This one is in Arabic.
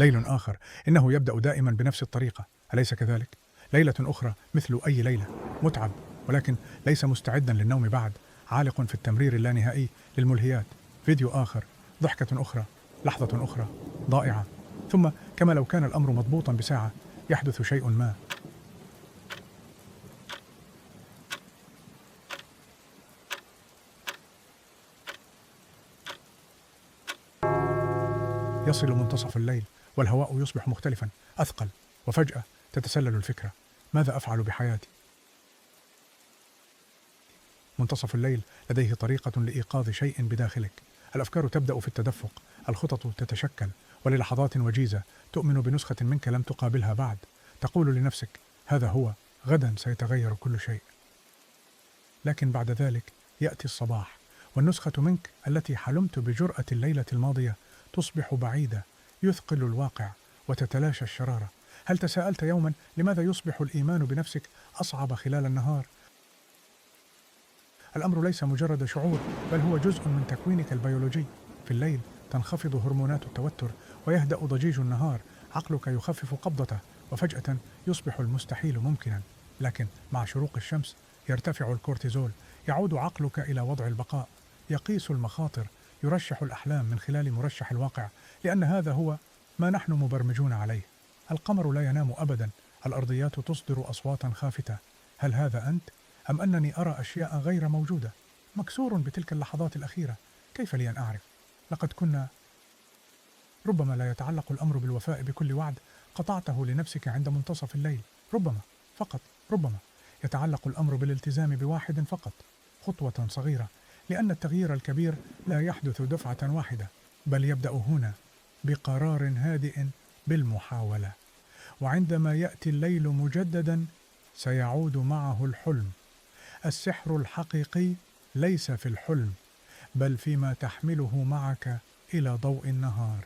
ليل آخر إنه يبدأ دائما بنفس الطريقة، أليس كذلك؟ ليلة أخرى مثل أي ليلة، متعب ولكن ليس مستعدا للنوم بعد، عالق في التمرير اللانهائي للملهيات. فيديو آخر، ضحكة أخرى، لحظة أخرى، ضائعة. ثم كما لو كان الأمر مضبوطا بساعة يحدث شيء ما. يصل منتصف الليل والهواء يصبح مختلفا، أثقل، وفجأة تتسلل الفكرة: ماذا أفعل بحياتي؟ منتصف الليل لديه طريقة لإيقاظ شيء بداخلك. الأفكار تبدأ في التدفق، الخطط تتشكل، وللحظات وجيزة تؤمن بنسخة منك لم تقابلها بعد. تقول لنفسك: هذا هو، غدا سيتغير كل شيء. لكن بعد ذلك يأتي الصباح، والنسخة منك التي حلمت بجرأة الليلة الماضية تصبح بعيدة، يثقل الواقع وتتلاشى الشرارة. هل تساءلت يوما لماذا يصبح الإيمان بنفسك أصعب خلال النهار؟ الأمر ليس مجرد شعور، بل هو جزء من تكوينك البيولوجي. في الليل تنخفض هرمونات التوتر ويهدأ ضجيج النهار، عقلك يخفف قبضته، وفجأة يصبح المستحيل ممكنا. لكن مع شروق الشمس يرتفع الكورتيزول، يعود عقلك إلى وضع البقاء، يقيس المخاطر، يرشح الأحلام من خلال مرشح الواقع، لأن هذا هو ما نحن مبرمجون عليه. القمر لا ينام أبدا، الأرضيات تصدر أصواتا خافتة. هل هذا أنت؟ أم أنني أرى أشياء غير موجودة؟ مكسور بتلك اللحظات الأخيرة، كيف لي أن أعرف؟ لقد كنا. ربما لا يتعلق الأمر بالوفاء بكل وعد قطعته لنفسك عند منتصف الليل. ربما، فقط ربما، يتعلق الأمر بالالتزام بواحد فقط، خطوة صغيرة، لأن التغيير الكبير لا يحدث دفعة واحدة، بل يبدأ هنا، بقرار هادئ، بالمحاولة. وعندما يأتي الليل مجددا سيعود معه الحلم. السحر الحقيقي ليس في الحلم، بل فيما تحمله معك إلى ضوء النهار.